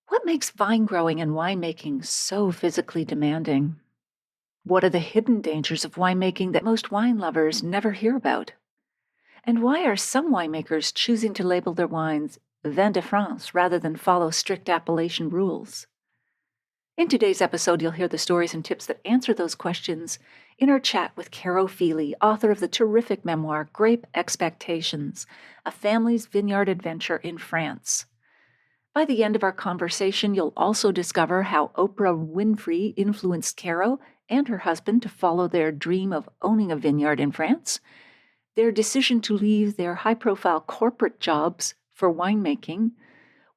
What makes vine growing and winemaking so physically demanding? What are the hidden dangers of winemaking that most wine lovers never hear about? And why are some winemakers choosing to label their wines Vin de France rather than follow strict appellation rules? In today's episode, you'll hear the stories and tips that answer those questions in our chat with Caro Feely, author of the terrific memoir Grape Expectations, A Family's Vineyard Adventure in France. By the end of our conversation, you'll also discover how Oprah Winfrey influenced Caro and her husband to follow their dream of owning a vineyard in France, their decision to leave their high-profile corporate jobs for winemaking,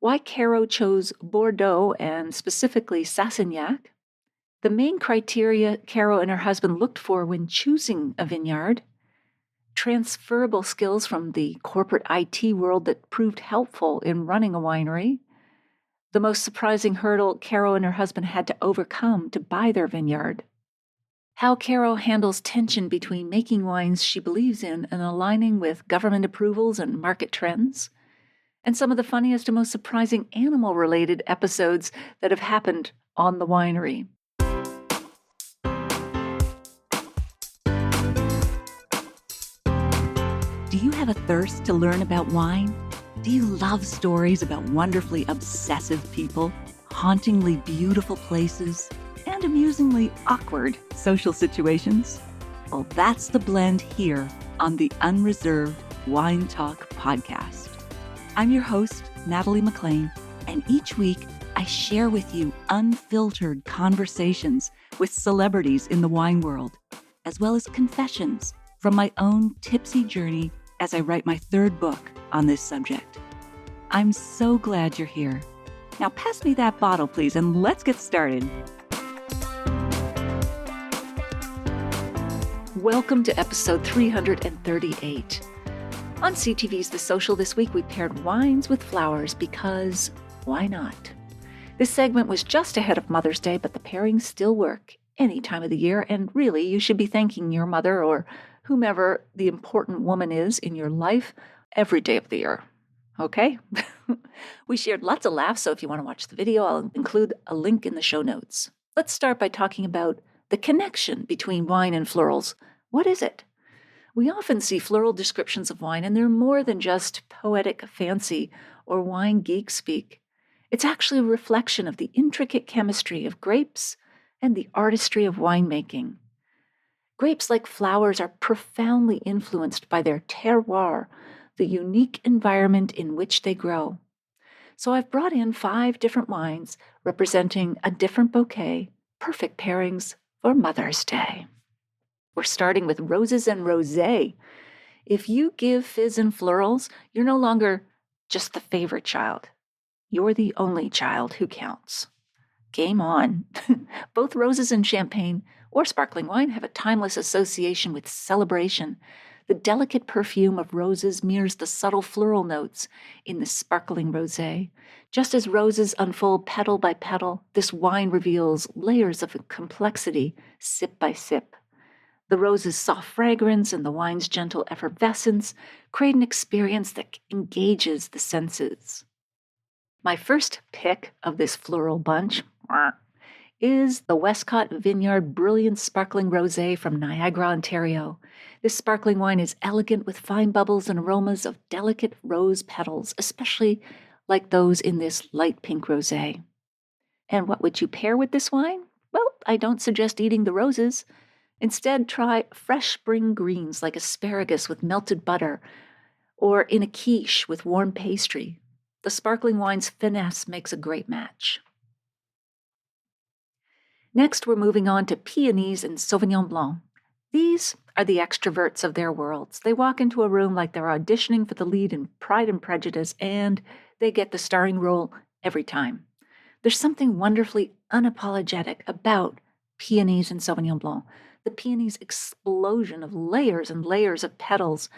why Caro chose Bordeaux and specifically Saussignac, the main criteria Caro and her husband looked for when choosing a vineyard, transferable skills from the corporate IT world that proved helpful in running a winery, the most surprising hurdle Caro and her husband had to overcome to buy their vineyard, how Caro handles tension between making wines she believes in and aligning with government approvals and market trends, and some of the funniest and most surprising animal-related episodes that have happened on the winery. Do you have a thirst to learn about wine? Do you love stories about wonderfully obsessive people, hauntingly beautiful places, and amusingly awkward social situations? Well, that's the blend here on the Unreserved Wine Talk podcast. I'm your host, Natalie McLean, and each week I share with you unfiltered conversations with celebrities in the wine world, as well as confessions from my own tipsy journey as I write my third book on this subject. I'm so glad you're here. Now pass me that bottle, please, and let's get started. Welcome to episode 338. On CTV's The Social this week, we paired wines with flowers because why not? This segment was just ahead of Mother's Day, but the pairings still work any time of the year, and really you should be thanking your mother or whomever the important woman is in your life every day of the year. Okay? We shared lots of laughs, so if you want to watch the video, I'll include a link in the show notes. Let's start by talking about the connection between wine and florals. What is it? We often see floral descriptions of wine, and they're more than just poetic fancy or wine geek speak. It's actually a reflection of the intricate chemistry of grapes and the artistry of winemaking. Grapes, like flowers, are profoundly influenced by their terroir, the unique environment in which they grow. So I've brought in 5 different wines representing a different bouquet, perfect pairings for Mother's Day. We're starting with roses and rosé. If you give fizz and florals, you're no longer just the favorite child. You're the only child who counts. Game on. Both roses and champagne or sparkling wine have a timeless association with celebration. The delicate perfume of roses mirrors the subtle floral notes in the sparkling rosé. Just as roses unfold petal by petal, this wine reveals layers of complexity, sip by sip. The rose's soft fragrance and the wine's gentle effervescence create an experience that engages the senses. My first pick of this floral bunch is the Westcott Vineyard Brilliant Sparkling Rosé from Niagara, Ontario. This sparkling wine is elegant with fine bubbles and aromas of delicate rose petals, especially like those in this light pink rosé. And what would you pair with this wine? Well, I don't suggest eating the roses. Instead, try fresh spring greens like asparagus with melted butter, or in a quiche with warm pastry. The sparkling wine's finesse makes a great match. Next, we're moving on to peonies and Sauvignon Blanc. These are the extroverts of their worlds. They walk into a room like they're auditioning for the lead in Pride and Prejudice, and they get the starring role every time. There's something wonderfully unapologetic about peonies and Sauvignon Blanc. The peony's explosion of layers and layers of petals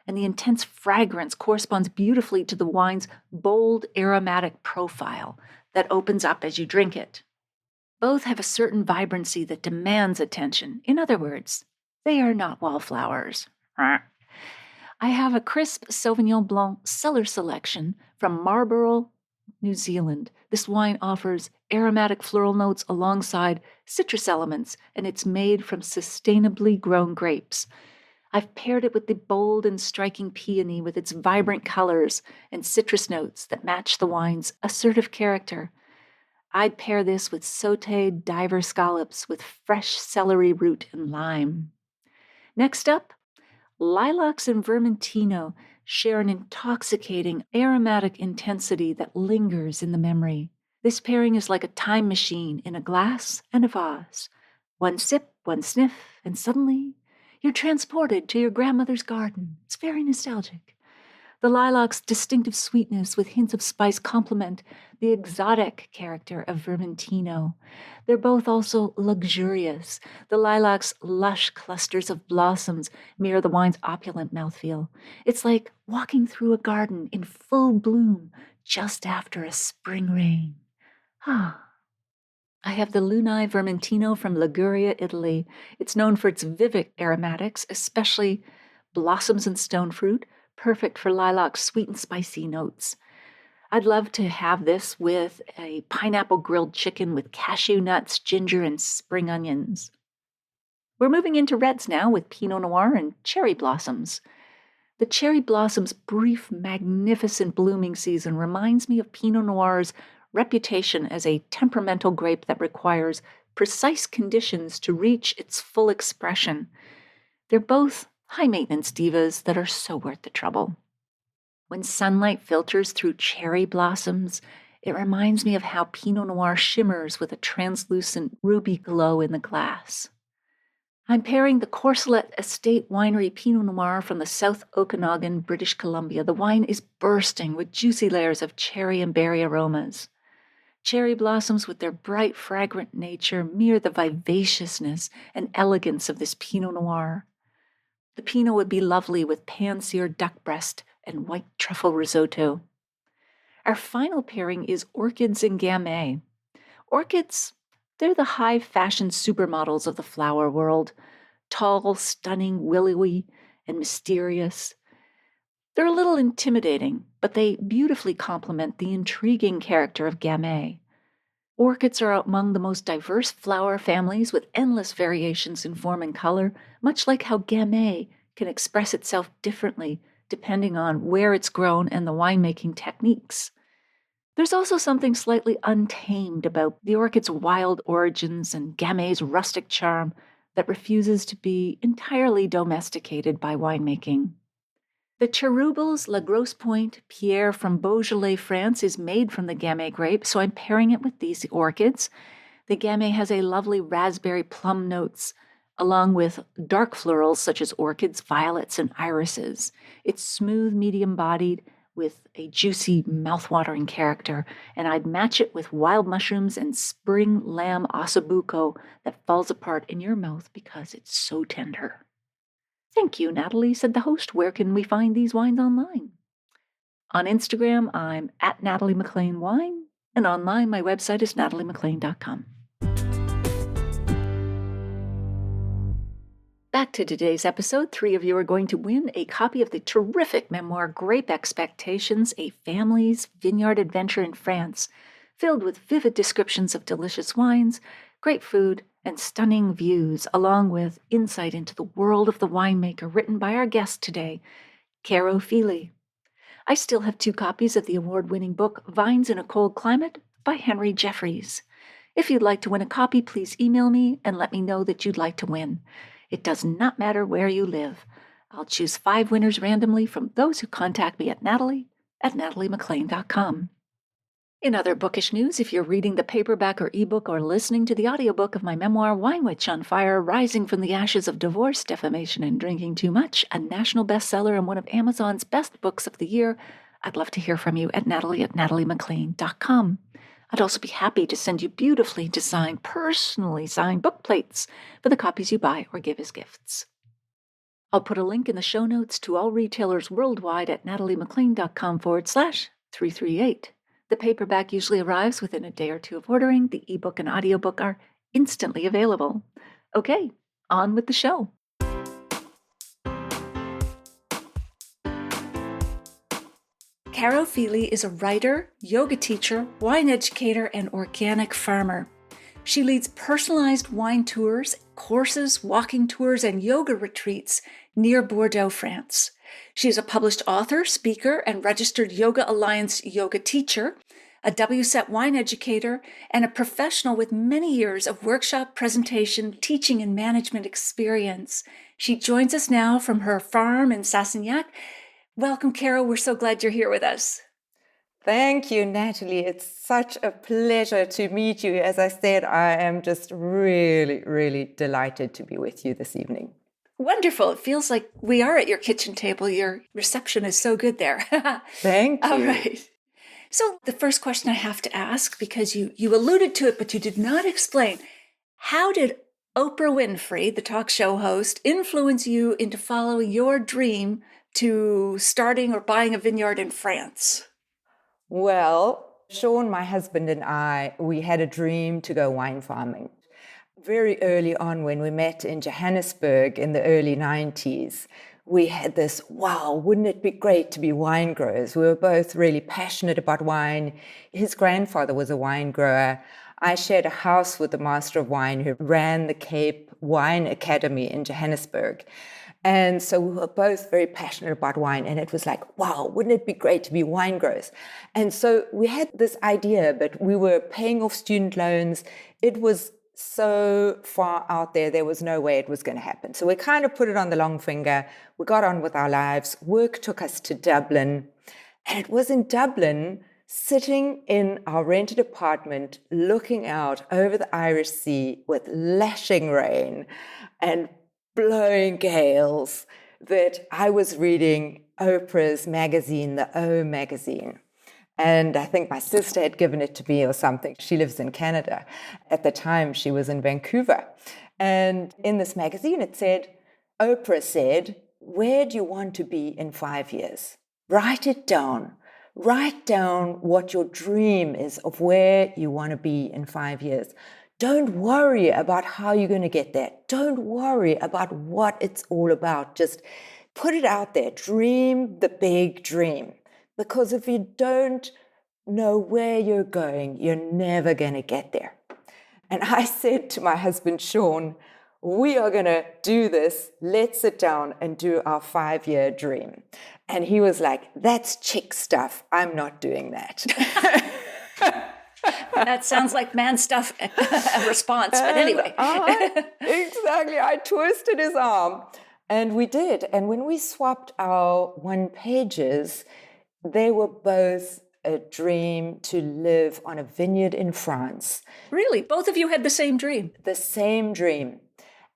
and the intense fragrance corresponds beautifully to the wine's bold aromatic profile that opens up as you drink it. Both have a certain vibrancy that demands attention. In other words, they are not wallflowers. I have a crisp Sauvignon Blanc cellar selection from Marlborough New Zealand. This wine offers aromatic floral notes alongside citrus elements, and it's made from sustainably grown grapes. I've paired it with the bold and striking peony with its vibrant colors and citrus notes that match the wine's assertive character. I'd pair this with sautéed diver scallops with fresh celery root and lime. Next up, lilacs and vermentino share an intoxicating aromatic intensity that lingers in the memory. This pairing is like a time machine in a glass and a vase. One sip, one sniff, and suddenly you're transported to your grandmother's garden. It's very nostalgic. The lilac's distinctive sweetness with hints of spice complement the exotic character of vermentino. They're both also luxurious. The lilac's lush clusters of blossoms mirror the wine's opulent mouthfeel. It's like walking through a garden in full bloom just after a spring rain. I have the Lunai Vermentino from Liguria, Italy. It's known for its vivid aromatics, especially blossoms and stone fruit, perfect for lilac's sweet and spicy notes. I'd love to have this with a pineapple grilled chicken with cashew nuts, ginger, and spring onions. We're moving into reds now with Pinot Noir and cherry blossoms. The cherry blossom's brief, magnificent blooming season reminds me of Pinot Noir's reputation as a temperamental grape that requires precise conditions to reach its full expression. They're both high-maintenance divas that are so worth the trouble. When sunlight filters through cherry blossoms, it reminds me of how Pinot Noir shimmers with a translucent ruby glow in the glass. I'm pairing the Courcelette Estate Winery Pinot Noir from the South Okanagan, British Columbia. The wine is bursting with juicy layers of cherry and berry aromas. Cherry blossoms with their bright, fragrant nature mirror the vivaciousness and elegance of this Pinot Noir. The Pinot would be lovely with pan-seared duck breast and white truffle risotto. Our final pairing is orchids and gamay. Orchids, they're the high-fashion supermodels of the flower world. Tall, stunning, willowy, and mysterious. They're a little intimidating, but they beautifully complement the intriguing character of gamay. Orchids are among the most diverse flower families with endless variations in form and color, much like how gamay can express itself differently depending on where it's grown and the winemaking techniques. There's also something slightly untamed about the orchid's wild origins and gamay's rustic charm that refuses to be entirely domesticated by winemaking. The Cheruble's La Grosse Pointe Pierre from Beaujolais, France is made from the gamay grape, so I'm pairing it with these orchids. The gamay has a lovely raspberry plum notes, along with dark florals such as orchids, violets, and irises. It's smooth, medium-bodied, with a juicy, mouth-watering character, and I'd match it with wild mushrooms and spring lamb ossobuco that falls apart in your mouth because it's so tender. Thank you, Natalie, said the host. Where can we find these wines online? On Instagram, I'm at Natalie McLean Wine, and online, my website is nataliemclean.com. Back to today's episode, 3 of you are going to win a copy of the terrific memoir Grape Expectations, a family's vineyard adventure in France, filled with vivid descriptions of delicious wines, great food, and stunning views, along with insight into the world of the winemaker written by our guest today, Caro Feely. I still have 2 copies of the award-winning book Vines in a Cold Climate by Henry Jeffries. If you'd like to win a copy, please email me and let me know that you'd like to win. It does not matter where you live. I'll choose 5 winners randomly from those who contact me at natalie@nataliemclean.com. In other bookish news, if you're reading the paperback or ebook or listening to the audiobook of my memoir, Wine Witch on Fire, Rising from the Ashes of Divorce, Defamation, and Drinking Too Much, a national bestseller and one of Amazon's best books of the year, I'd love to hear from you at natalie@nataliemclean.com. I'd also be happy to send you beautifully designed, personally signed book plates for the copies you buy or give as gifts. I'll put a link in the show notes to all retailers worldwide at nataliemclean.com/338. The paperback usually arrives within a day or 2 of ordering. The ebook and audiobook are instantly available. Okay, on with the show. Caro Feely is a writer, yoga teacher, wine educator, and organic farmer. She leads personalized wine tours, courses, walking tours, and yoga retreats near Bordeaux, France. She is a published author, speaker, and registered Yoga Alliance yoga teacher, a WSET wine educator, and a professional with many years of workshop, presentation, teaching, and management experience. She joins us now from her farm in Saussignac. Welcome, Caro. We're so glad you're here with us. Thank you, Natalie. It's such a pleasure to meet you. As I said, I am just really, really delighted to be with you this evening. Wonderful. It feels like we are at your kitchen table. Your reception is so good there. Thank you. All right. So the first question I have to ask, because you alluded to it, but you did not explain, how did Oprah Winfrey, the talk show host, influence you into following your dream to starting or buying a vineyard in France? Well, Sean, my husband, and I, we had a dream to go wine farming. Very early on, when we met in Johannesburg in the early 90s, we had this, wow, wouldn't it be great to be wine growers? We were both really passionate about wine. His grandfather was a wine grower. I shared a house with the master of wine who ran the Cape Wine Academy in Johannesburg. And so we were both very passionate about wine. And it was like, wow, wouldn't it be great to be wine growers? And so we had this idea, but we were paying off student loans. It was so far out there was no way it was going to happen. So we kind of put it on the long finger. We got on with our lives. Work took us to Dublin. And it was in Dublin, sitting in our rented apartment, looking out over the Irish Sea with lashing rain and blowing gales, that I was reading Oprah's magazine, the O magazine. And I think my sister had given it to me or something. She lives in Canada. At the time, she was in Vancouver. And in this magazine, it said, Oprah said, where do you want to be in 5 years? Write it down. Write down what your dream is of where you want to be in 5 years. Don't worry about how you're going to get there. Don't worry about what it's all about. Just put it out there. Dream the big dream. Because if you don't know where you're going, you're never going to get there. And I said to my husband, Sean, we are going to do this. Let's sit down and do our 5-year dream. And he was like, that's chick stuff. I'm not doing that. That sounds like man stuff response, but anyway. Exactly. I twisted his arm. And we did. And when we swapped our one pages, they were both a dream to live on a vineyard in France. Really? Both of you had the same dream? The same dream.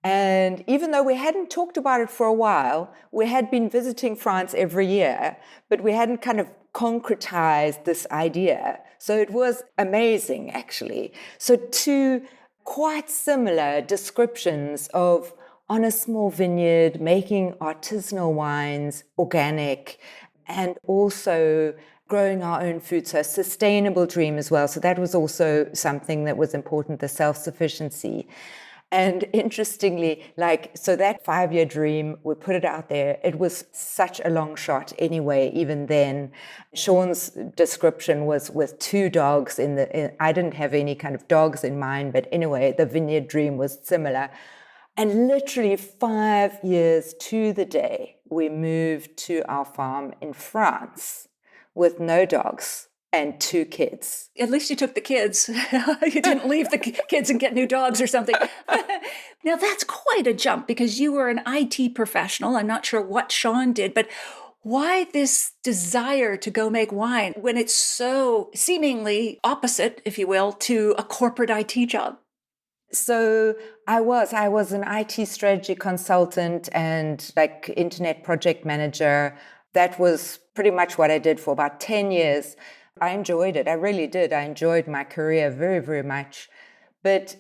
And even though we hadn't talked about it for a while, we had been visiting France every year, but we hadn't kind of concretized this idea. So it was amazing, actually. So two quite similar descriptions of on a small vineyard, making artisanal wines, organic, and also growing our own food. So a sustainable dream as well. So that was also something that was important, the self-sufficiency. And interestingly, so that 5-year dream, we put it out there. It was such a long shot anyway, even then. Sean's description was with 2 dogs I didn't have any kind of dogs in mind, but anyway, the vineyard dream was similar. And literally 5 years to the day, we moved to our farm in France with no dogs and 2 kids. At least you took the kids. You didn't leave the kids and get new dogs or something. Now, that's quite a jump because you were an IT professional. I'm not sure what Sean did, but why this desire to go make wine when it's so seemingly opposite, if you will, to a corporate IT job? So I was an IT strategy consultant and internet project manager. That was pretty much what I did for about 10 years. I enjoyed it. I really did. I enjoyed my career very, very much. But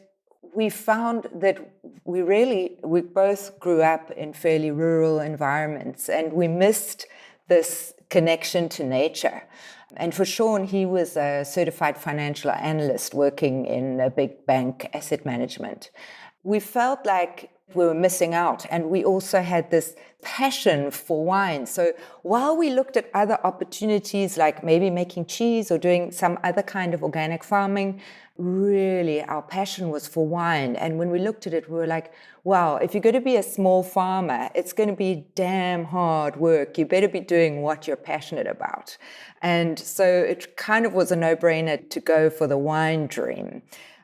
we found that we both grew up in fairly rural environments and we missed this connection to nature. And for Sean, he was a certified financial analyst working in a big bank asset management. We felt like we were missing out. And we also had this passion for wine. So while we looked at other opportunities, like maybe making cheese or doing some other kind of organic farming, really our passion was for wine. And when we looked at it, we were like, wow, if you're going to be a small farmer, it's going to be damn hard work. You better be doing what you're passionate about. And so it kind of was a no-brainer to go for the wine dream.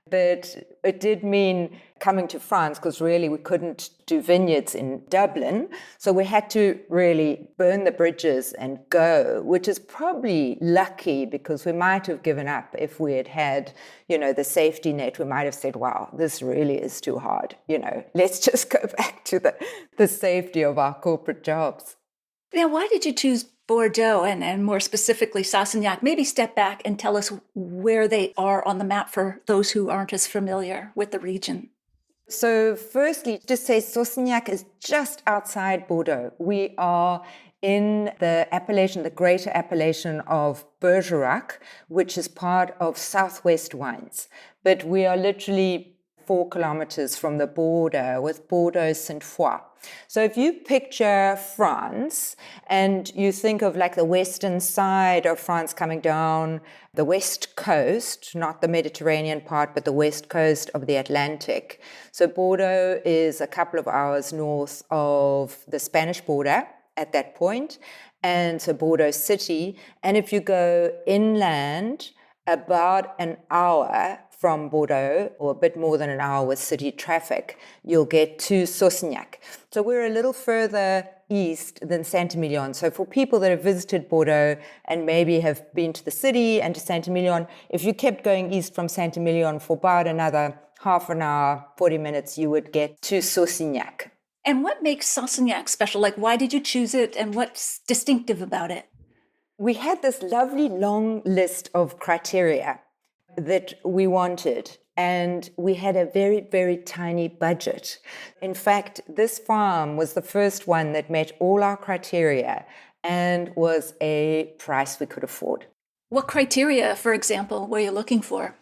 But it did mean coming to France, because really we couldn't do vineyards in Dublin. So we had to really burn the bridges and go, which is probably lucky, because we might have given up if we had had, the safety net. We might have said, wow, this really is too hard. Let's just go back to the safety of our corporate jobs. Now, why did you choose Bordeaux and more specifically Saussignac? Maybe step back and tell us where they are on the map for those who aren't as familiar with the region. So firstly, just say Saussignac is just outside Bordeaux. We are in the appellation, the greater appellation of Bergerac, which is part of Southwest Wines. But we are literally 4 kilometers from the border with Bordeaux Saint Foy. So if you picture France and you think of like the western side of France coming down the west coast, not the Mediterranean part, but the west coast of the Atlantic. So Bordeaux is a couple of hours north of the Spanish border at that point, and so Bordeaux city. And if you go inland, about an hour from Bordeaux, or a bit more than an hour with city traffic, you'll get to Saussignac. So we're a little further east than Saint-Emilion. So for people that have visited Bordeaux and maybe have been to the city and to Saint-Emilion, if you kept going east from Saint-Emilion for about another half an hour, 40 minutes, you would get to Saussignac. And what makes Saussignac special? Like, why did you choose it and what's distinctive about it? We had this lovely long list of criteria that we wanted, and we had a very, very tiny budget. In fact, this farm was the first one that met all our criteria and was a price we could afford. What criteria, for example, were you looking for?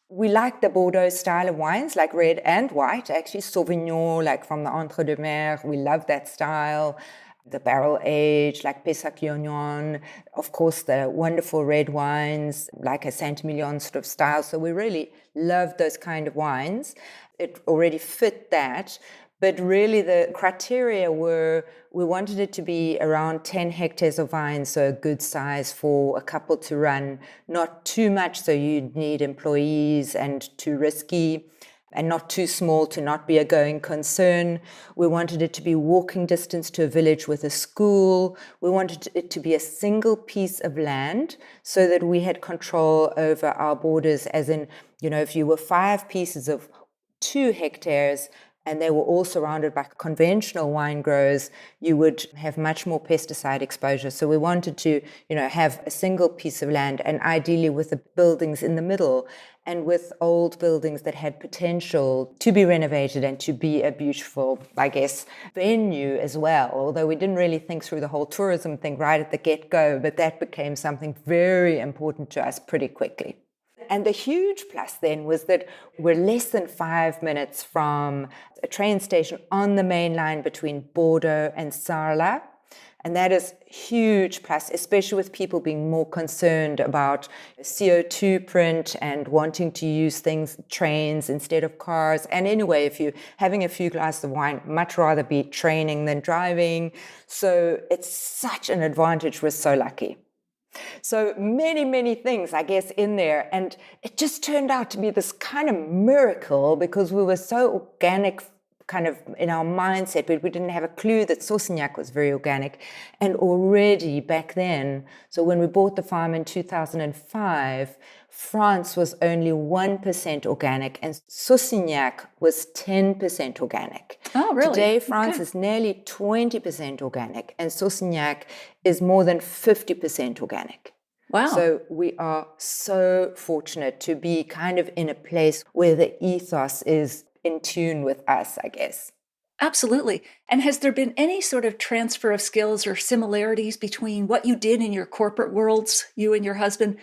We like the Bordeaux style of wines, like red and white, actually Sauvignon, like from the Entre deux Mers. We love that style. The barrel age, like Pessac-Lignon, of course, the wonderful red wines, like a Saint-Emilion sort of style. So we really loved those kind of wines. It already fit that. But really the criteria were, we wanted it to be around 10 hectares of vines, so a good size for a couple to run, not too much so you'd need employees and too risky, and not too small to not be a going concern. We wanted it to be walking distance to a village with a school. We wanted it to be a single piece of land so that we had control over our borders, as in, if you were 5 pieces of 2 hectares, and they were all surrounded by conventional wine growers, you would have much more pesticide exposure. So we wanted to, have a single piece of land, and ideally with the buildings in the middle, and with old buildings that had potential to be renovated and to be a beautiful, venue as well. Although we didn't really think through the whole tourism thing right at the get-go, but that became something very important to us pretty quickly. And the huge plus then was that we're less than 5 minutes from a train station on the main line between Bordeaux and Sarlat. And that is huge plus, especially with people being more concerned about CO2 print and wanting to use trains instead of cars. And anyway, if you're having a few glasses of wine, much rather be training than driving. So it's such an advantage. We're so lucky. So many, many things, in there. And it just turned out to be this kind of miracle because we were so organic kind of in our mindset, but we didn't have a clue that Saussignac was very organic. And already back then, so when we bought the farm in 2005, France was only 1% organic and Saussignac was 10% organic. Oh, really? Today, France is nearly 20% organic and Saussignac is more than 50% organic. Wow. So we are so fortunate to be kind of in a place where the ethos is in tune with us, I guess. Absolutely. And has there been any sort of transfer of skills or similarities between what you did in your corporate worlds, you and your husband,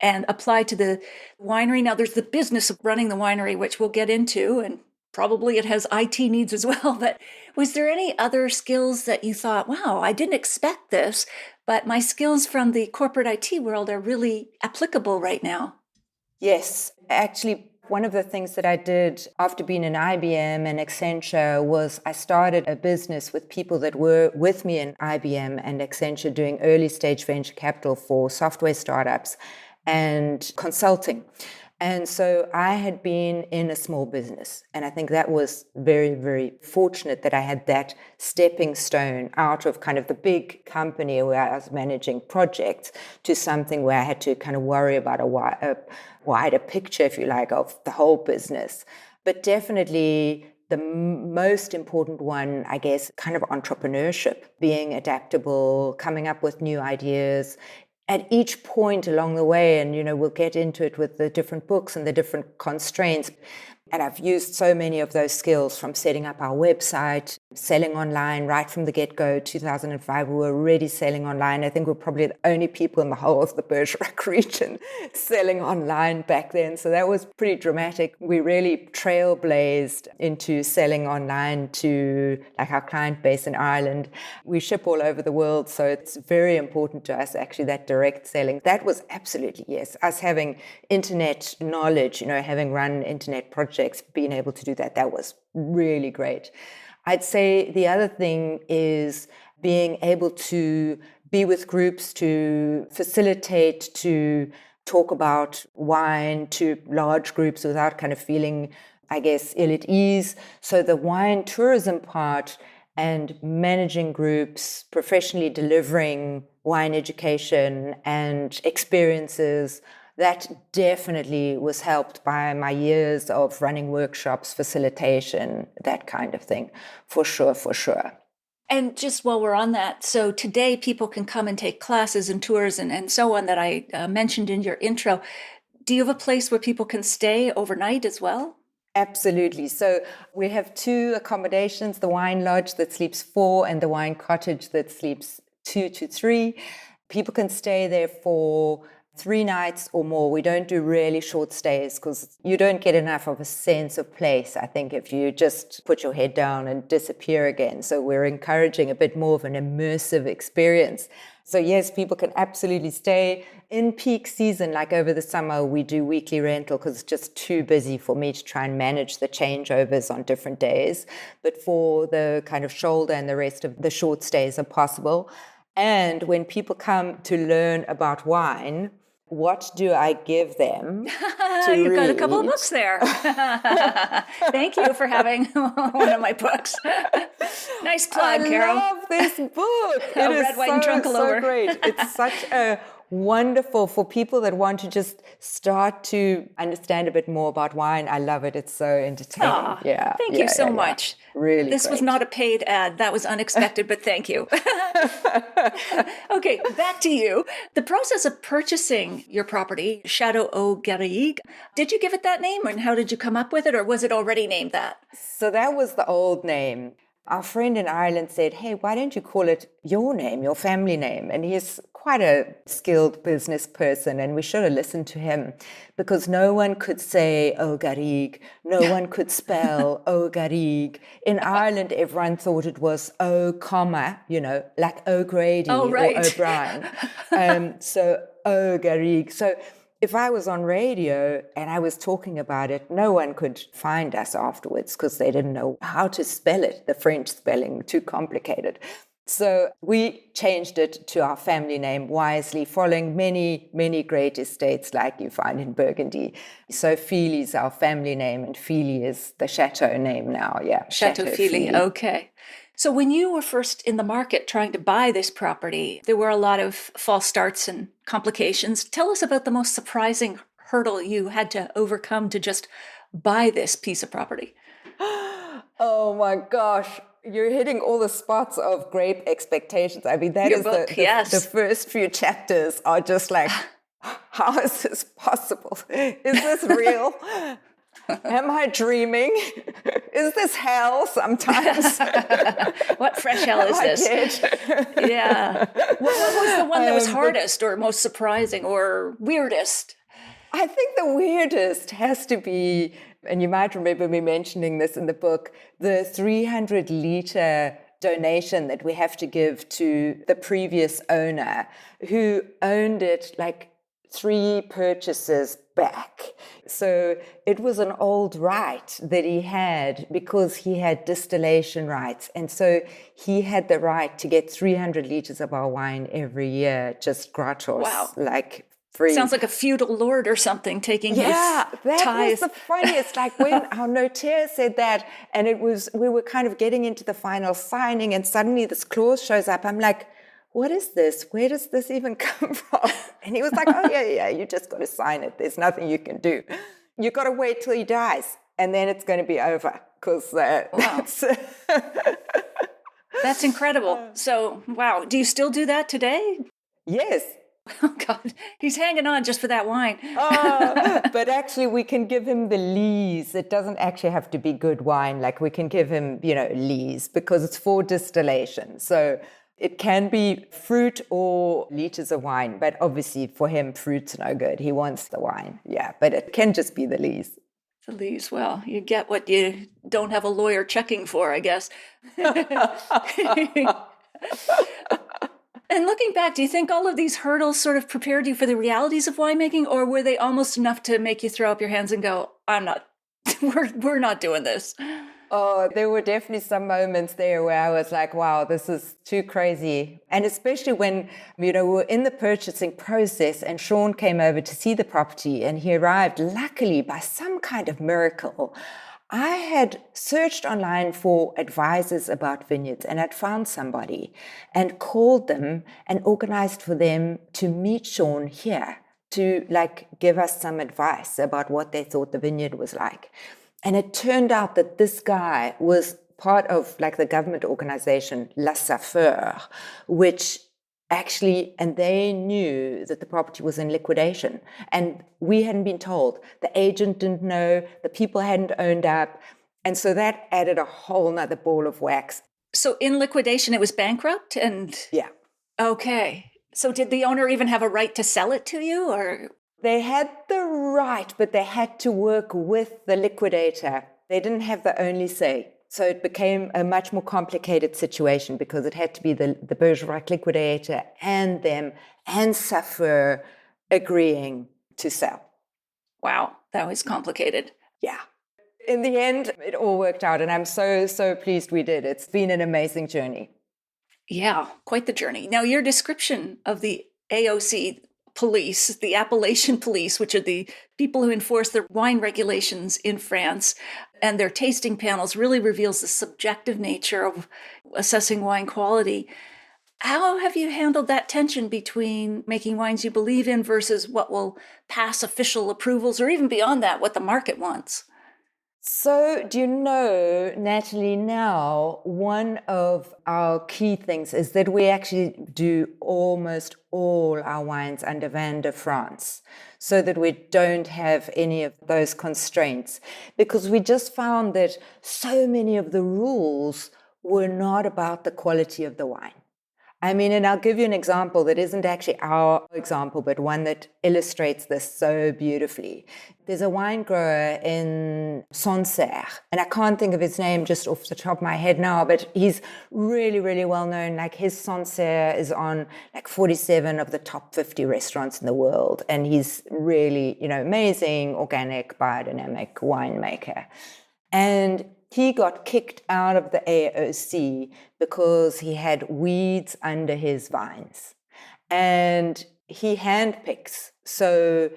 and applied to the winery? Now, there's the business of running the winery, which we'll get into, and probably it has IT needs as well, but was there any other skills that you thought, wow, I didn't expect this, but my skills from the corporate IT world are really applicable right now? Yes, actually, one of the things that I did after being in IBM and Accenture was I started a business with people that were with me in IBM and Accenture doing early stage venture capital for software startups and consulting. And so I had been in a small business. And I think that was very, very fortunate that I had that stepping stone out of kind of the big company where I was managing projects to something where I had to kind of worry about a wider picture, if you like, of the whole business. But definitely the most important one, I guess, kind of entrepreneurship, being adaptable, coming up with new ideas at each point along the way. And, we'll get into it with the different books and the different constraints. And I've used so many of those skills from setting up our website, selling online right from the get-go. 2005, we were already selling online. I think we're probably the only people in the whole of the Bergerac region selling online back then. So that was pretty dramatic. We really trailblazed into selling online to our client base in Ireland. We ship all over the world, so it's very important to us, actually, that direct selling. That was absolutely, yes, us having internet knowledge, having run internet projects, being able to do that was really great. I'd say the other thing is being able to be with groups, to facilitate, to talk about wine to large groups without kind of feeling, I guess, ill at ease. So the wine tourism part and managing groups, professionally delivering wine education and experiences, that definitely was helped by my years of running workshops, facilitation, that kind of thing, for sure, for sure. And just while we're on that, so today people can come and take classes and tours and so on that I mentioned in your intro. Do you have a place where people can stay overnight as well? Absolutely. So we have 2 accommodations, the wine lodge that sleeps 4 and the wine cottage that sleeps 2 to 3. People can stay there for 3 nights or more. We don't do really short stays because you don't get enough of a sense of place, I think, if you just put your head down and disappear again. So we're encouraging a bit more of an immersive experience. So yes, people can absolutely stay. In peak season, like over the summer, we do weekly rental because it's just too busy for me to try and manage the changeovers on different days. But for the kind of shoulder and the rest of the short stays are possible. And when people come to learn about wine, what do I give them to You've got a read? couple of books there. Thank you for having one of my books. Nice plug, Caro. I love this book. It is Red, White, and Drunk so great. It's such a wonderful for people that want to just start to understand a bit more about wine. I love it. It's so entertaining. Thank you so much. Really This was not a paid ad. That was unexpected, but thank you. Okay, back to you. The process of purchasing your property, Chateau Au Garrigue, did you give it that name and how did you come up with it, or was it already named that? So that was the old name. Our friend in Ireland said, hey, why don't you call it your name, your family name? And he's quite a skilled business person, and we should have listened to him because no one could say Au Garrigue. No one could spell Au Garrigue. In Ireland, everyone thought it was O, comma, like O'Grady or O'Brien. So Au Garrigue. So if I was on radio and I was talking about it, no one could find us afterwards because they didn't know how to spell it, the French spelling, too complicated. So we changed it to our family name wisely, following many, many great estates like you find in Burgundy. So Feely is our family name and Feely is the chateau name now. Yeah, Chateau Feely. Okay. So when you were first in the market trying to buy this property, there were a lot of false starts and complications. Tell us about the most surprising hurdle you had to overcome to just buy this piece of property. Oh my gosh. You're hitting all the spots of great expectations. I mean, that Your is book, the first few chapters are just like, how is this possible? Is this real? Am I dreaming? Is this hell sometimes? What fresh hell is this? Yeah. What was the one that was hardest or most surprising or weirdest? I think the weirdest has to be, and you might remember me mentioning this in the book, the 300-liter donation that we have to give to the previous owner who owned it like 3 purchases back. So it was an old right that he had because he had distillation rights. And so he had the right to get 300 liters of our wine every year, just gratis. Wow. Like free. Sounds like a feudal lord or something taking his that tithe. was the funniest. Like when our notaire said that, and we were kind of getting into the final signing, and suddenly this clause shows up. I'm like, what is this? Where does this even come from? And he was like, oh, yeah, you just got to sign it. There's nothing you can do. You got to wait till he dies, and then it's going to be over. Because that's incredible. So, wow. Do you still do that today? Yes. Oh, God. He's hanging on just for that wine. But actually, we can give him the lees. It doesn't actually have to be good wine. Like, we can give him, lees because it's for distillation. So it can be fruit or liters of wine. But obviously, for him, fruit's no good. He wants the wine. Yeah, but it can just be the lees. The lees. Well, you get what you don't have a lawyer checking for, I guess. And looking back, do you think all of these hurdles sort of prepared you for the realities of winemaking, or were they almost enough to make you throw up your hands and go, we're not doing this? Oh, there were definitely some moments there where I was like, wow, this is too crazy. And especially when, we were in the purchasing process and Sean came over to see the property and he arrived, luckily, by some kind of miracle. I had searched online for advisors about vineyards and I'd found somebody and called them and organized for them to meet Sean here to give us some advice about what they thought the vineyard was like. And it turned out that this guy was part of the government organization, La Saffeur, which actually, and they knew that the property was in liquidation. And we hadn't been told. The agent didn't know. The people hadn't owned up. And so that added a whole nother ball of wax. So in liquidation, it was bankrupt? And yeah. Okay. So did the owner even have a right to sell it to you, or? They had the right, but they had to work with the liquidator. They didn't have the only say. So it became a much more complicated situation because it had to be the Bergerac liquidator and them and Saffeur agreeing to sell. Wow, that was complicated. Yeah. In the end, it all worked out, and I'm so, so pleased we did. It's been an amazing journey. Yeah, quite the journey. Now, your description of the AOC police, the appellation police, which are the people who enforce the wine regulations in France, and their tasting panels really reveals the subjective nature of assessing wine quality. How have you handled that tension between making wines you believe in versus what will pass official approvals, or even beyond that, what the market wants? So, do you know, Natalie, now one of our key things is that we actually do almost all our wines under Vin de France, so that we don't have any of those constraints, because we just found that so many of the rules were not about the quality of the wine. I mean, and I'll give you an example that isn't actually our example, but one that illustrates this so beautifully. There's a wine grower in Sancerre, and I can't think of his name just off the top of my head now, but he's really, really well known. His Sancerre is on 47 of the top 50 restaurants in the world, and he's really, amazing, organic, biodynamic winemaker. And he got kicked out of the AOC because he had weeds under his vines. And he handpicks. So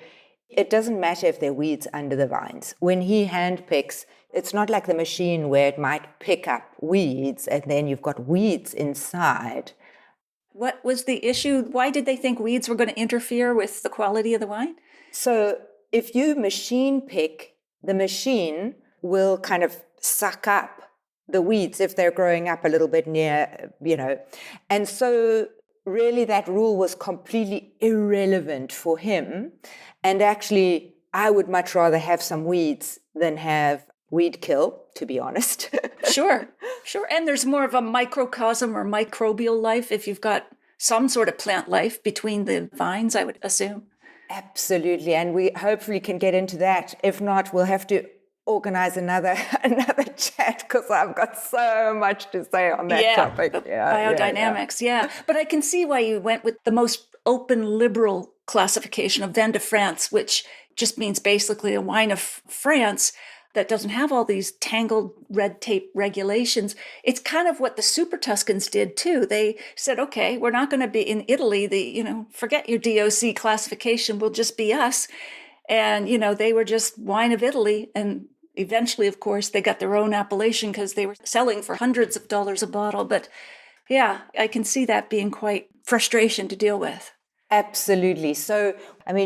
it doesn't matter if there are weeds under the vines. When he handpicks, it's not like the machine where it might pick up weeds and then you've got weeds inside. What was the issue? Why did they think weeds were going to interfere with the quality of the wine? So if you machine pick, the machine will kind of suck up the weeds if they're growing up a little bit near, And so really that rule was completely irrelevant for him. And actually, I would much rather have some weeds than have weed kill, to be honest. Sure. And there's more of a microcosm or microbial life if you've got some sort of plant life between the vines, I would assume. Absolutely. And we hopefully can get into that. If not, we'll have to organize another chat because I've got so much to say on that topic. Biodynamics, yeah. But I can see why you went with the most open liberal classification of Vin de France, which just means basically a wine of France that doesn't have all these tangled red tape regulations. It's kind of what the Super Tuscans did too. They said, okay, we're not going to be in Italy, forget your DOC classification, we'll just be us. And, they were just wine of Italy. And eventually, of course, they got their own appellation because they were selling for hundreds of dollars a bottle. But yeah, I can see that being quite frustration to deal with. Absolutely. So,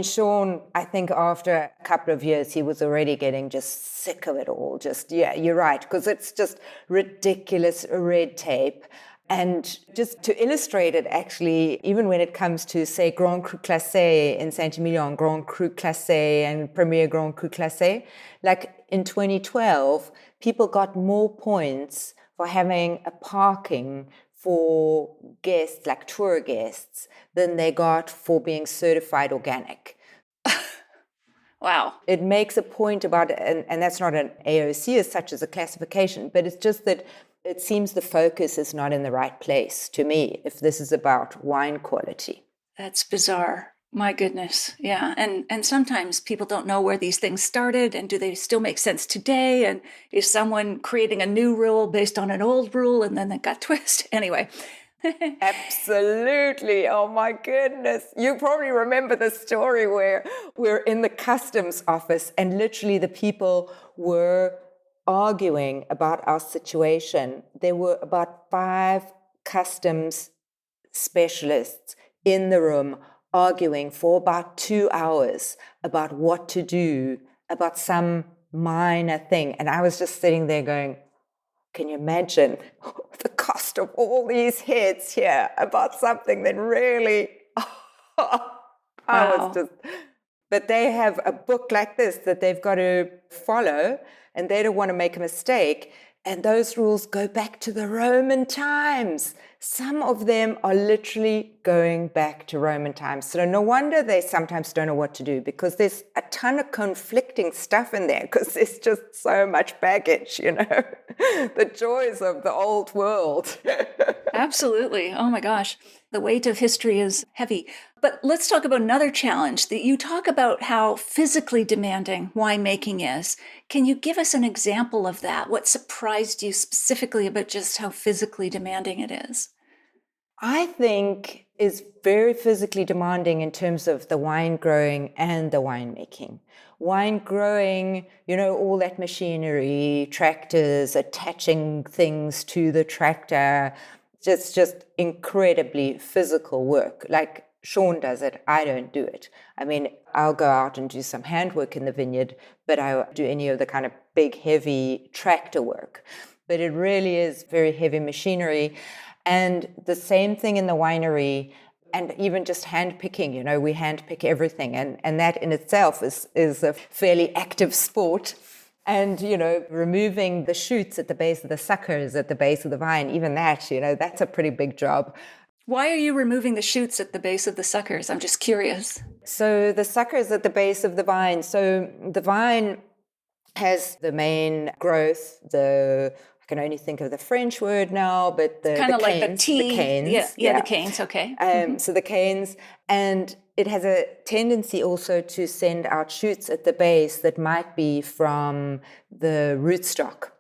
Sean, I think after a couple of years, he was already getting just sick of it all. You're right, because it's just ridiculous red tape. And just to illustrate it, actually, even when it comes to, say, Grand Cru Classé in Saint-Emilion, Grand Cru Classé and Premier Grand Cru Classé, like in 2012, people got more points for having a parking for guests, like tour guests, than they got for being certified organic. Wow. It makes a point about, and that's not an AOC as such as a classification, but it's just that it seems the focus is not in the right place to me if this is about wine quality. That's bizarre. My goodness. Yeah. And sometimes people don't know where these things started and do they still make sense today? And is someone creating a new rule based on an old rule and then it got twisted? Anyway. Absolutely. Oh my goodness. You probably remember the story where we're in the customs office and literally the people were arguing about our situation. There were about 5 customs specialists in the room arguing for about 2 hours about what to do about some minor thing. And I was just sitting there going, can you imagine the cost of all these heads here about something that really, but they have a book like this that they've got to follow and they don't want to make a mistake. And those rules go back to the Roman times. Some of them are literally going back to Roman times. So no wonder they sometimes don't know what to do because there's a ton of conflicting stuff in there because there's just so much baggage, the joys of the old world. Absolutely. Oh my gosh. The weight of history is heavy. But let's talk about another challenge that you talk about how physically demanding winemaking is. Can you give us an example of that? What surprised you specifically about just how physically demanding it is? I think is very physically demanding in terms of the wine growing and the winemaking. Wine growing, all that machinery, tractors, attaching things to the tractor, just incredibly physical work. Like Sean does it, I don't do it. I'll go out and do some handwork in the vineyard, but I don't do any of the kind of big, heavy tractor work. But it really is very heavy machinery. And the same thing in the winery, and even just hand picking, we hand pick everything. And that in itself is a fairly active sport. And, removing the shoots at the base of the suckers, at the base of the vine, even that, that's a pretty big job. Why are you removing the shoots at the base of the suckers? I'm just curious. So the suckers at the base of the vine. So the vine has the main growth, I can only think of the French word now, but the kind of like canes, the canes. Yeah, the canes, okay. So the canes, and it has a tendency also to send out shoots at the base that might be from the rootstock.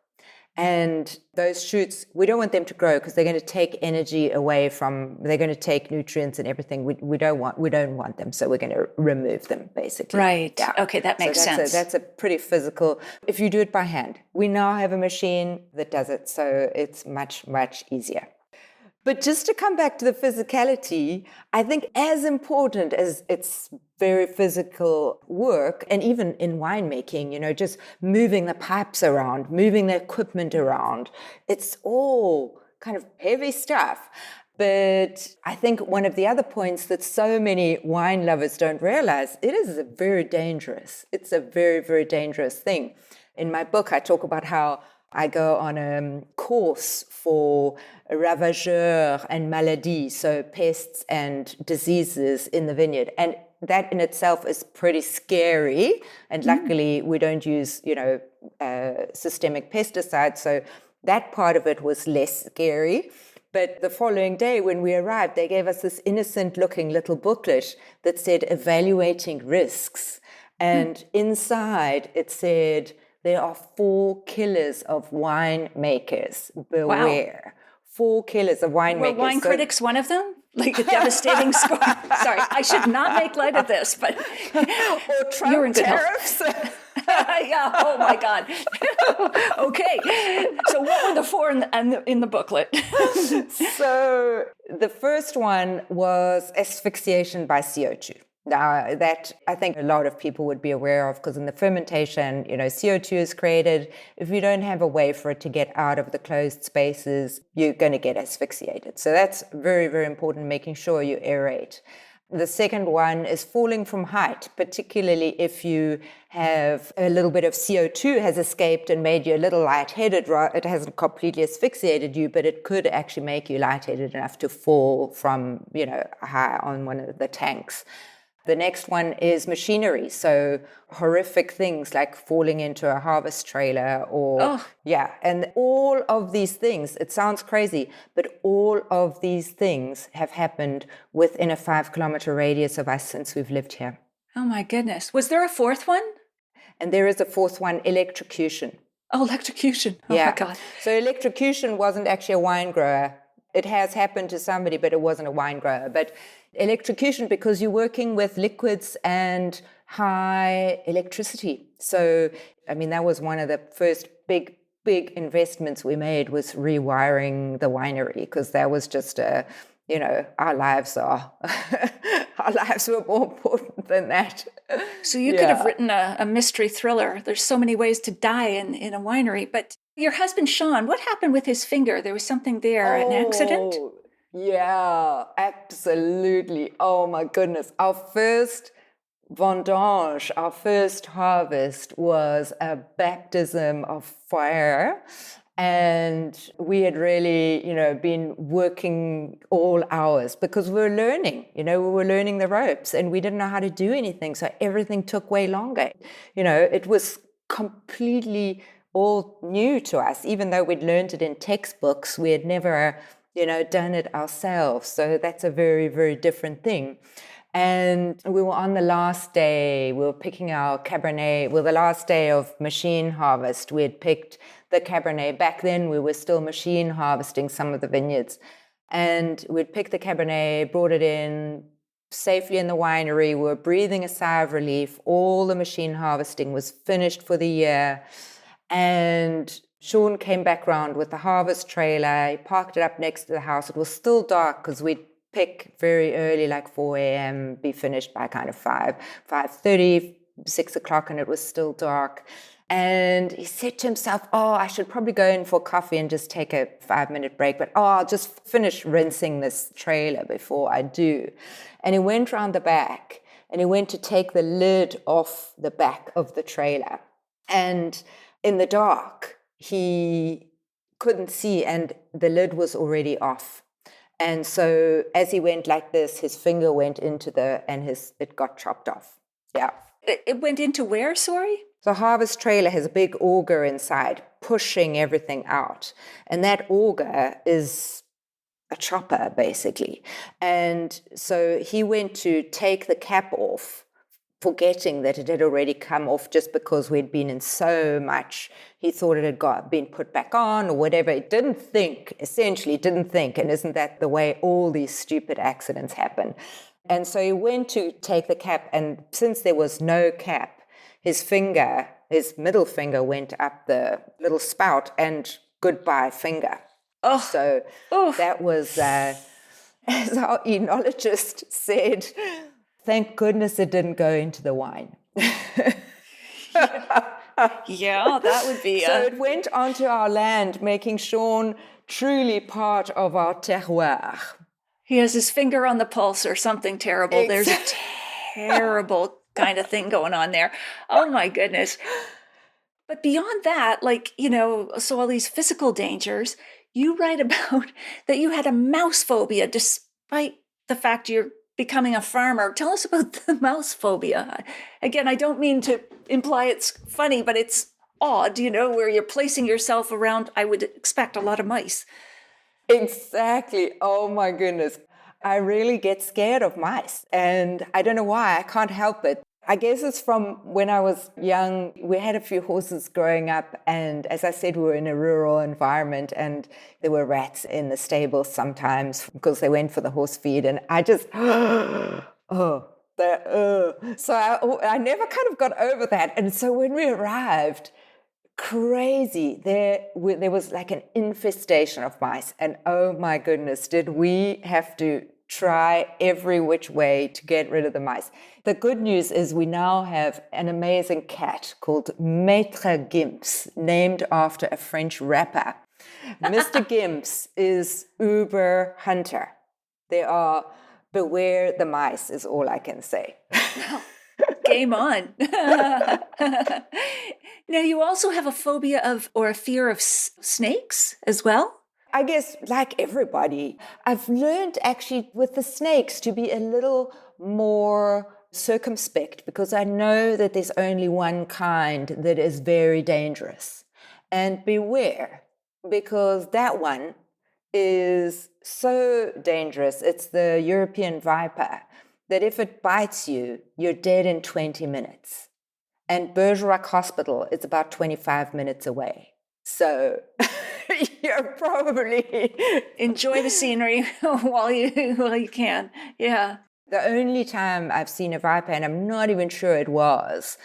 And those shoots, we don't want them to grow because they're going to take energy away they're going to take nutrients and everything. We don't want them, so we're going to remove them, basically. Right. Yeah. Okay, that makes sense. That's a pretty physical, if you do it by hand. We now have a machine that does it, so it's much, much easier. But just to come back to the physicality, I think as important as it's very physical work, and even in winemaking, just moving the pipes around, moving the equipment around, it's all kind of heavy stuff. But I think one of the other points that so many wine lovers don't realize, it's a very, very dangerous thing. In my book, I talk about how I go on a course for ravageurs and maladies, so pests and diseases in the vineyard. And that in itself is pretty scary. And luckily, we don't use, systemic pesticides. So that part of it was less scary. But the following day when we arrived, they gave us this innocent-looking little booklet that said evaluating risks. And inside it said, there are 4 killers of winemakers. Beware. Wow. 4 killers of winemakers. Were wine critics one of them? Like a devastating score? Sorry, I should not make light of this, but or Trump you're in good tariffs. Yeah. Oh my God. Okay. So what were the 4 in the booklet? So the first one was asphyxiation by CO2. Now, that I think a lot of people would be aware of, because in the fermentation, CO2 is created. If you don't have a way for it to get out of the closed spaces, you're going to get asphyxiated. So that's very, very important, making sure you aerate. The second one is falling from height, particularly if you have a little bit of CO2 has escaped and made you a little lightheaded. It hasn't completely asphyxiated you, but it could actually make you lightheaded enough to fall from, high on one of the tanks. The next one is machinery. So horrific things like falling into a harvest trailer and all of these things, it sounds crazy, but all of these things have happened within a 5-kilometer radius of us since we've lived here. Oh my goodness. Was there a 4th one? And there is a 4th one, electrocution. Oh, electrocution. Oh my God. So electrocution wasn't actually a wine grower. It has happened to somebody, but it wasn't a wine grower. But electrocution, because you're working with liquids and high electricity. So, that was one of the first big investments we made, was rewiring the winery, because that was just our lives were more important than that. So you could have written a mystery thriller. There's so many ways to die in a winery. But your husband, Sean, what happened with his finger? There was something there, an accident? Yeah, absolutely. Oh my goodness. Our first vendange, our first harvest was a baptism of fire. And we had really, been working all hours because we were learning, the ropes, and we didn't know how to do anything. So everything took way longer. It was completely all new to us. Even though we'd learned it in textbooks, we had never, done it ourselves. So that's a very, very different thing. And we were on the last day, we were picking our Cabernet. Well, the last day of machine harvest, we had picked the Cabernet. Back then, we were still machine harvesting some of the vineyards. And we'd picked the Cabernet, brought it in safely in the winery. We were breathing a sigh of relief. All the machine harvesting was finished for the year. And Sean came back round with the harvest trailer. He parked it up next to the house. It was still dark because we'd pick very early, like 4 a.m., be finished by kind of 5:30, 6 o'clock, and it was still dark. And he said to himself, I should probably go in for coffee and just take a 5-minute break, but I'll just finish rinsing this trailer before I do. And he went round the back and he went to take the lid off the back of the trailer. And in the dark, he couldn't see, and the lid was already off. And so as he went like this, his finger went into it got chopped off. Yeah. It went into where, sorry? The harvest trailer has a big auger inside, pushing everything out. And that auger is a chopper, basically. And so he went to take the cap off, forgetting that it had already come off just because we'd been in so much. He thought it had been put back on or whatever. He essentially didn't think. And isn't that the way all these stupid accidents happen? And so he went to take the cap, and since there was no cap, his middle finger went up the little spout, and goodbye finger. Oh, so that was, as our enologist said, thank goodness it didn't go into the wine. Yeah, that would be. So it went onto our land, making Sean truly part of our terroir. He has his finger on the pulse or something terrible. There's a terrible kind of thing going on there. Oh my goodness. But beyond that, so all these physical dangers, you write about that you had a mouse phobia despite the fact you're becoming a farmer. Tell us about the mouse phobia. Again, I don't mean to imply it's funny, but it's odd, where you're placing yourself around, I would expect, a lot of mice. Exactly. Oh my goodness. I really get scared of mice, and I don't know why. I can't help it. I guess it's from when I was young. We had a few horses growing up, and as I said, we were in a rural environment, and there were rats in the stable sometimes because they went for the horse feed, and I just, So I never kind of got over that. And so when we arrived, crazy, there was like an infestation of mice, and oh my goodness, did we have to try every which way to get rid of the mice. The good news is we now have an amazing cat called Maître Gimps, named after a French rapper. Mr. Gimps is uber hunter. Beware the mice is all I can say. Game on. Now, you also have a phobia of, or a fear of snakes as well? I guess like everybody, I've learned actually with the snakes to be a little more circumspect because I know that there's only one kind that is very dangerous. And beware, because that one is so dangerous. It's the European viper, that if it bites you, you're dead in 20 minutes. And Bergerac Hospital is about 25 minutes away. So you're probably... Enjoy the scenery while you can. Yeah. The only time I've seen a viper, and I'm not even sure it was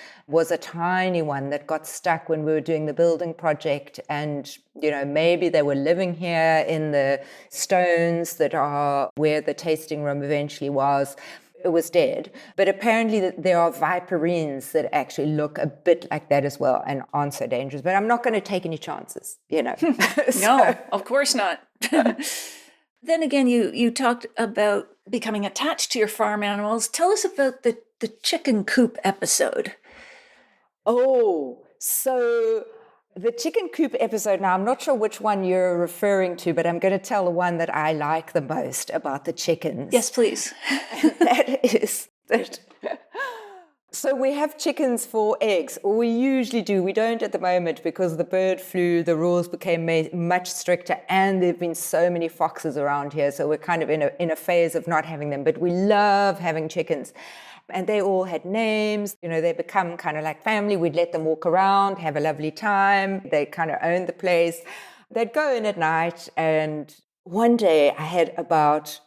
a tiny one that got stuck when we were doing the building project. And, maybe they were living here in the stones that are where the tasting room eventually was. It was dead. But apparently there are viperines that actually look a bit like that as well and aren't so dangerous. But I'm not going to take any chances, No, of course not. Then again, you talked about becoming attached to your farm animals. Tell us about the chicken coop episode. Oh, so the chicken coop episode, now I'm not sure which one you're referring to, but I'm going to tell the one that I like the most about the chickens. Yes, please. And that is that. So we have chickens for eggs, or we usually do. We don't at the moment because of the bird flu, the rules became much stricter, and there have been so many foxes around here. So we're kind of in a phase of not having them, but we love having chickens. And they all had names, they become kind of like family. We'd let them walk around, have a lovely time. They kind of owned the place. They'd go in at night. And one day I had about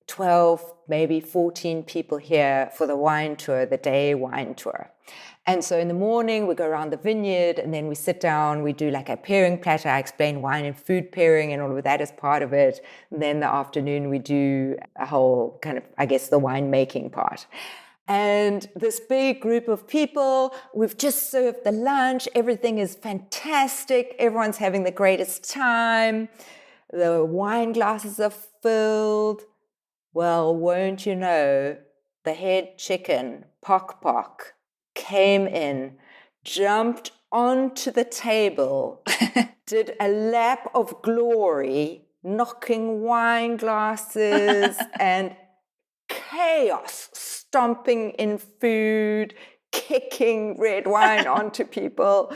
12, maybe 14 people here for the wine tour, the day wine tour. And so in the morning, we go around the vineyard and then we sit down, we do like a pairing platter. I explain wine and food pairing and all of that as part of it. And then the afternoon, we do a whole kind of, I guess, the winemaking part. And this big group of people, we've just served the lunch. Everything is fantastic. Everyone's having the greatest time. The wine glasses are filled. Well, won't you know, the head chicken, Pock, came in, jumped onto the table, did a lap of glory, knocking wine glasses and chaos, stomping in food, kicking red wine onto people.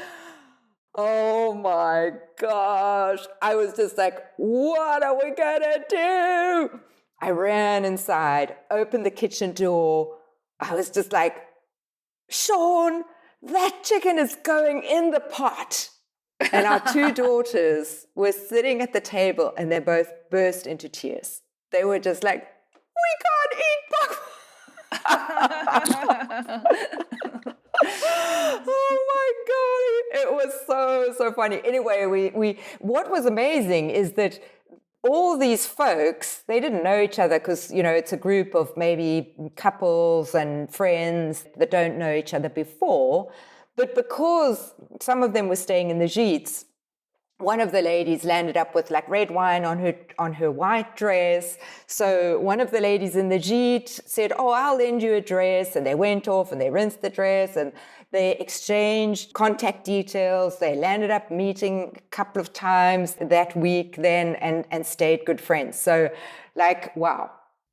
Oh my gosh. I was just like, what are we gonna do? I ran inside, opened the kitchen door. I was just like, Sean, that chicken is going in the pot. And our two daughters were sitting at the table and they both burst into tears. They were just like, we can't eat Oh my God. It was so funny. Anyway, we what was amazing is that all these folks, they didn't know each other because, it's a group of maybe couples and friends that don't know each other before. But because some of them were staying in the gîtes, one of the ladies landed up with like red wine on her white dress. So one of the ladies in the gîte said, oh, I'll lend you a dress. And they went off and they rinsed the dress and they exchanged contact details. They landed up meeting a couple of times that week then and stayed good friends. So like, wow.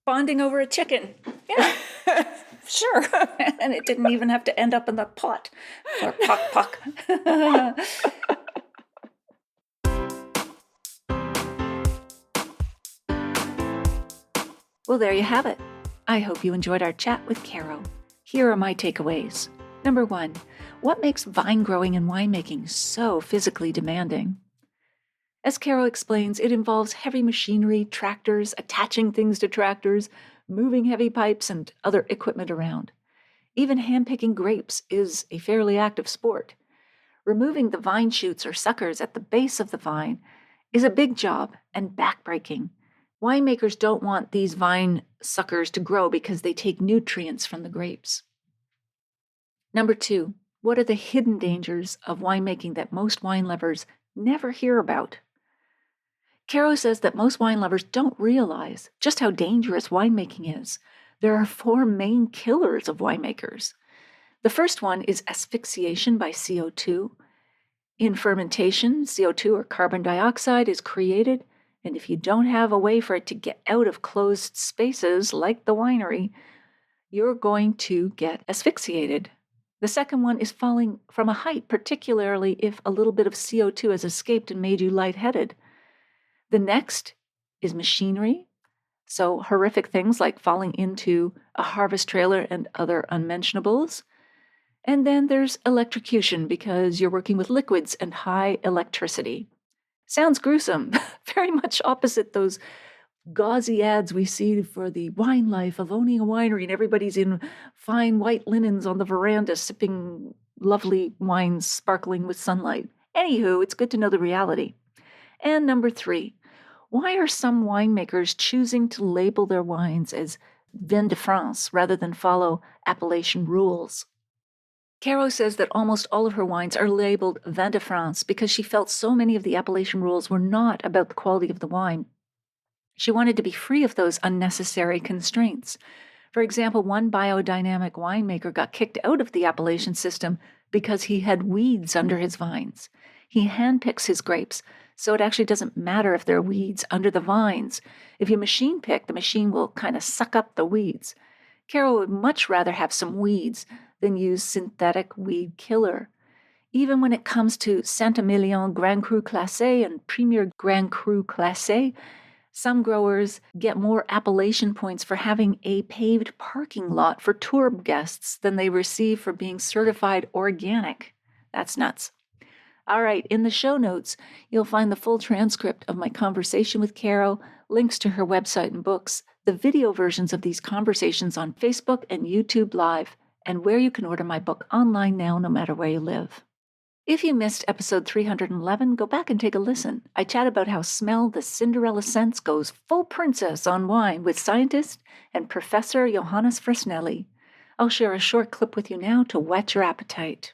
bonding over a chicken. Yeah, sure. And it didn't even have to end up in the pot. Or pock. Well, there you have it. I hope you enjoyed our chat with Caro. Here are my takeaways. Number 1, what makes vine growing and winemaking so physically demanding? As Caro explains, it involves heavy machinery, tractors, attaching things to tractors, moving heavy pipes and other equipment around. Even handpicking grapes is a fairly active sport. Removing the vine shoots or suckers at the base of the vine is a big job and backbreaking. Winemakers don't want these vine suckers to grow because they take nutrients from the grapes. Number 2, what are the hidden dangers of winemaking that most wine lovers never hear about? Caro says that most wine lovers don't realize just how dangerous winemaking is. There are 4 main killers of winemakers. The first one is asphyxiation by CO2. In fermentation, CO2 or carbon dioxide is created, and if you don't have a way for it to get out of closed spaces like the winery, you're going to get asphyxiated. The second one is falling from a height, particularly if a little bit of CO2 has escaped and made you lightheaded. The next is machinery, so horrific things like falling into a harvest trailer and other unmentionables. And then there's electrocution because you're working with liquids and high electricity. Sounds gruesome, very much opposite those gauzy ads we see for the wine life of owning a winery, and everybody's in fine white linens on the veranda sipping lovely wines sparkling with sunlight. Anywho, it's good to know the reality. And number 3, why are some winemakers choosing to label their wines as Vin de France rather than follow appellation rules? Caro says that almost all of her wines are labeled Vin de France because she felt so many of the appellation rules were not about the quality of the wine. She wanted to be free of those unnecessary constraints. For example, one biodynamic winemaker got kicked out of the appellation system because he had weeds under his vines. He handpicks his grapes, so it actually doesn't matter if there are weeds under the vines. If you machine pick, the machine will kind of suck up the weeds. Caro would much rather have some weeds than use synthetic weed killer. Even when it comes to Saint-Emilion Grand Cru Classé and Premier Grand Cru Classé, some growers get more appellation points for having a paved parking lot for tour guests than they receive for being certified organic. That's nuts. All right, in the show notes, you'll find the full transcript of my conversation with Caro, links to her website and books, the video versions of these conversations on Facebook and YouTube Live, and where you can order my book online now, no matter where you live. If you missed episode 311, go back and take a listen. I chat about how Smell the Cinderella Scents goes full princess on wine with scientist and Professor Johannes Fresnelli. I'll share a short clip with you now to whet your appetite.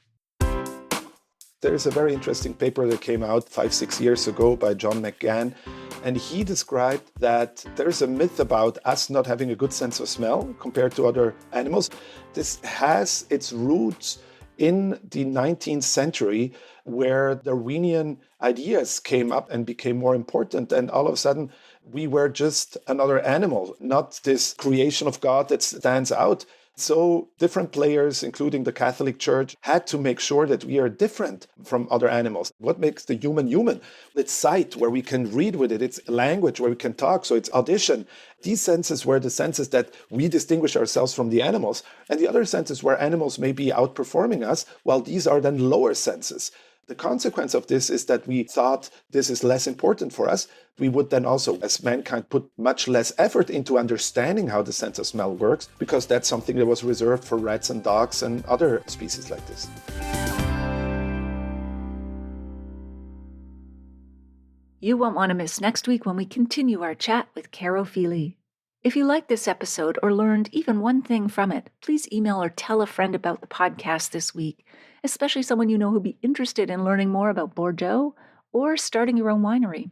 There's a very interesting paper that came out 5-6 years ago by John McGann, and he described that there's a myth about us not having a good sense of smell compared to other animals. This has its roots in the 19th century, where Darwinian ideas came up and became more important, and all of a sudden we were just another animal, not this creation of God that stands out. So different players, including the Catholic Church, had to make sure that we are different from other animals. What makes the human human? It's sight, where we can read with it. It's language, where we can talk. So it's audition. These senses were the senses that we distinguish ourselves from the animals. And the other senses where animals may be outperforming us, while these are then lower senses. The consequence of this is that we thought this is less important for us. We would then also, as mankind, put much less effort into understanding how the sense of smell works, because that's something that was reserved for rats and dogs and other species like this. You won't want to miss next week when we continue our chat with Caro Feely. If you liked this episode or learned even one thing from it, please email or tell a friend about the podcast this week, especially someone you know who'd be interested in learning more about Bordeaux or starting your own winery.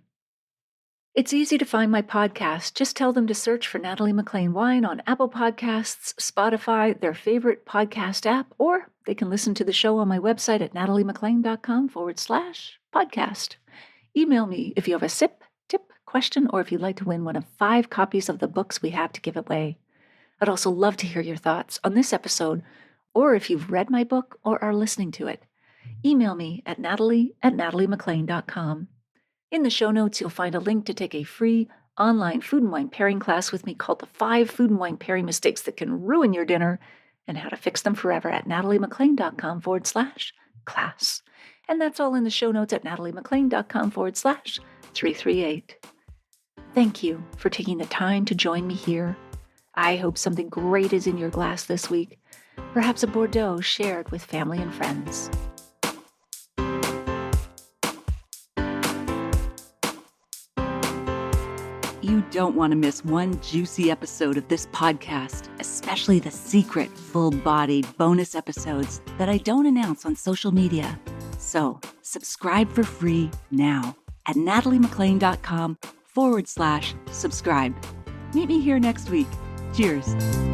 It's easy to find my podcast. Just tell them to search for Natalie MacLean Wine on Apple Podcasts, Spotify, their favorite podcast app, or they can listen to the show on my website at nataliemaclean.com/podcast. Email me if you have a sip, tip, question or if you'd like to win one of 5 copies of the books we have to give away. I'd also love to hear your thoughts on this episode, or if you've read my book or are listening to it. Email me at natalie@nataliemaclean.com. In the show notes, you'll find a link to take a free online food and wine pairing class with me called The 5 Food and Wine Pairing Mistakes That Can Ruin Your Dinner and How to Fix Them Forever at nataliemaclean.com/class. And that's all in the show notes at nataliemaclean.com/338. Thank you for taking the time to join me here. I hope something great is in your glass this week, perhaps a Bordeaux shared with family and friends. You don't want to miss one juicy episode of this podcast, especially the secret, full-bodied bonus episodes that I don't announce on social media. So, subscribe for free now at nataliemaclean.com/subscribe. Meet me here next week. Cheers.